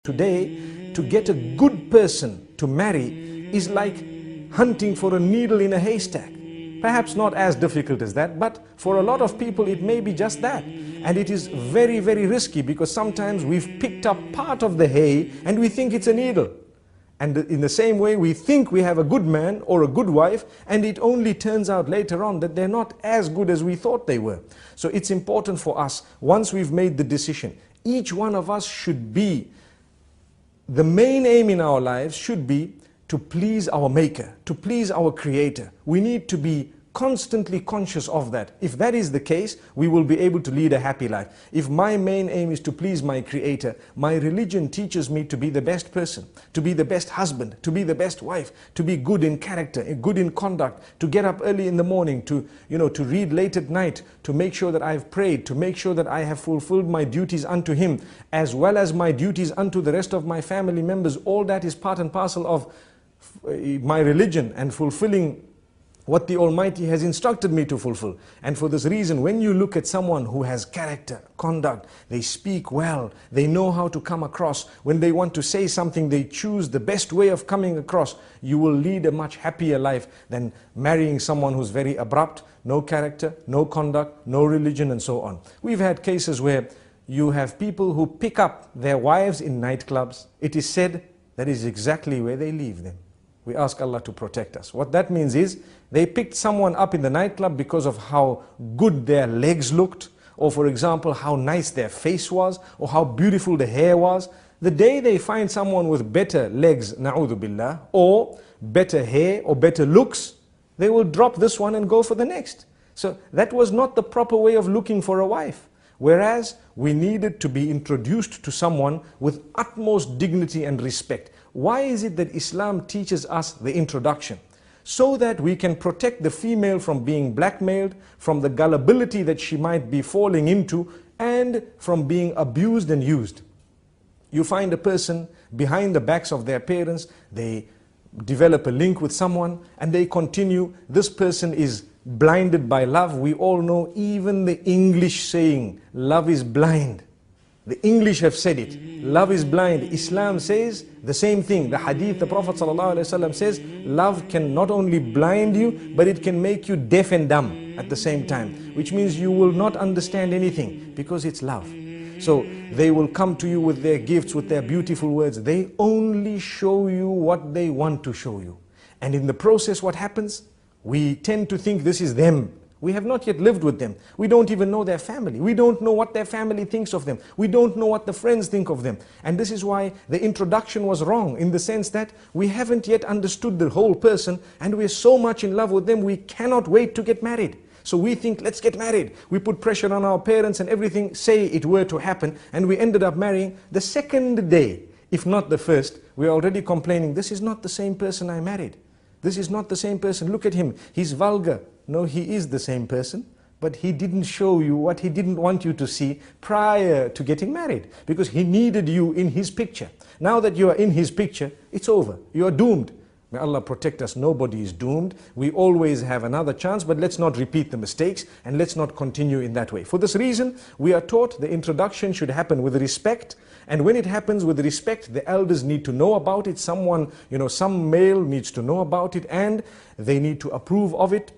Today, to get a good person to marry is like hunting for a needle in a haystack. Perhaps not as difficult as that, but for a lot of people it may be just that. And it is very, very risky because sometimes we've picked up part of the hay and we think it's a needle. And in the same way, we think we have a good man or a good wife, and it only turns out later on that they're not as good as we thought they were. So it's important for us, once we've made the decision, each one of us should be, the main aim in our lives should be to please our Maker, to please our Creator. We need to be constantly conscious of that. If that is the case, we will be able to lead a happy life. If my main aim is to please my Creator, my religion teaches me to be the best person, to be the best husband, to be the best wife, to be good in character, good in conduct, to get up early in the morning, to read late at night, to make sure that I've prayed, to make sure that I have fulfilled my duties unto Him, as well as my duties unto the rest of my family members. All that is part and parcel of my religion and fulfilling what the Almighty has instructed me to fulfill. And for this reason, when you look at someone who has character, conduct, they speak well, they know how to come across, when they want to say something, they choose the best way of coming across, you will lead a much happier life than marrying someone who's very abrupt, no character, no conduct, no religion, and so on. We've had cases where you have people who pick up their wives in nightclubs. It is said that is exactly where they leave them. We ask Allah to protect us. What that means is, they picked someone up in the nightclub because of how good their legs looked, or for example, how nice their face was, or how beautiful the hair was. The day they find someone with better legs, na'udhu billah, or better hair, or better looks, they will drop this one and go for the next. So that was not the proper way of looking for a wife. Whereas we needed to be introduced to someone with utmost dignity and respect. Why is it that Islam teaches us the introduction? So that we can protect the female from being blackmailed, from the gullibility that she might be falling into, and from being abused and used. You find a person behind the backs of their parents, they develop a link with someone and they continue. This person is blinded by love. We all know even the English saying, love is blind. The English have said it. Love is blind. Islam says the same thing. The hadith, the Prophet ﷺ says, love can not only blind you, but it can make you deaf and dumb at the same time. Which means you will not understand anything because it's love. So they will come to you with their gifts, with their beautiful words. They only show you what they want to show you. And in the process, what happens? We tend to think this is them. We have not yet lived with them. We don't even know their family. We don't know what their family thinks of them. We don't know what the friends think of them. And this is why the introduction was wrong, in the sense that we haven't yet understood the whole person and we're so much in love with them, we cannot wait to get married. So we think, let's get married. We put pressure on our parents and everything, say it were to happen, and we ended up marrying. The second day, if not the first, we're already complaining, this is not the same person I married. This is not the same person. Look at him. He's vulgar. No, he is the same person, but he didn't show you what he didn't want you to see prior to getting married, because he needed you in his picture. Now that you are in his picture, it's over. You are doomed. May Allah protect us. Nobody is doomed. We always have another chance, but let's not repeat the mistakes and let's not continue in that way. For this reason, we are taught the introduction should happen with respect. And when it happens with respect, the elders need to know about it. Someone, some male needs to know about it and they need to approve of it,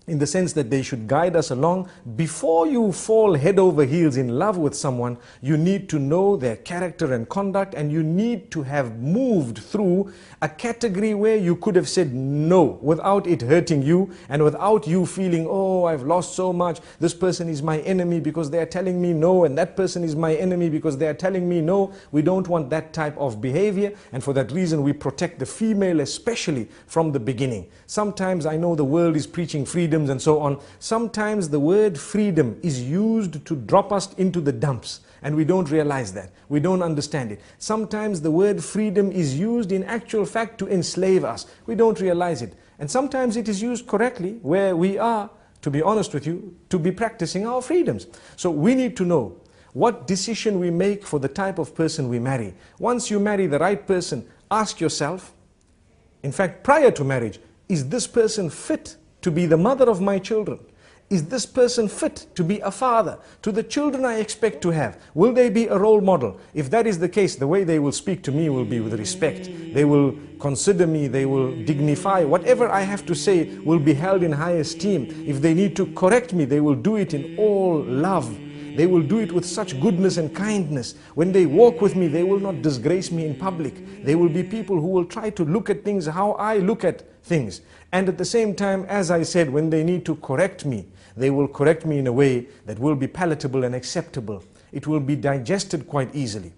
in the sense that they should guide us along. Before you fall head over heels in love with someone, you need to know their character and conduct, and you need to have moved through a category where you could have said no without it hurting you and without you feeling, oh, I've lost so much. This person is my enemy because they are telling me no, and that person is my enemy because they are telling me no. We don't want that type of behavior, and for that reason we protect the female especially from the beginning. Sometimes I know the world is preaching freedom and so on. Sometimes the word freedom is used to drop us into the dumps and we don't realize that. We don't understand it. Sometimes the word freedom is used in actual fact to enslave us. We don't realize it. And sometimes it is used correctly where we are, to be honest with you, to be practicing our freedoms. So we need to know what decision we make for the type of person we marry. Once you marry the right person, ask yourself, in fact prior to marriage, is this person fit to be the mother of my children? Is this person fit to be a father to the children I expect to have? Will they be a role model? If that is the case, the way they will speak to me will be with respect. They will consider me, they will dignify. Whatever I have to say will be held in high esteem. If they need to correct me, they will do it in all love. They will do it with such goodness and kindness. When they walk with me, they will not disgrace me in public. They will be people who will try to look at things how I look at things. And at the same time, as I said, when they need to correct me, they will correct me in a way that will be palatable and acceptable. It will be digested quite easily.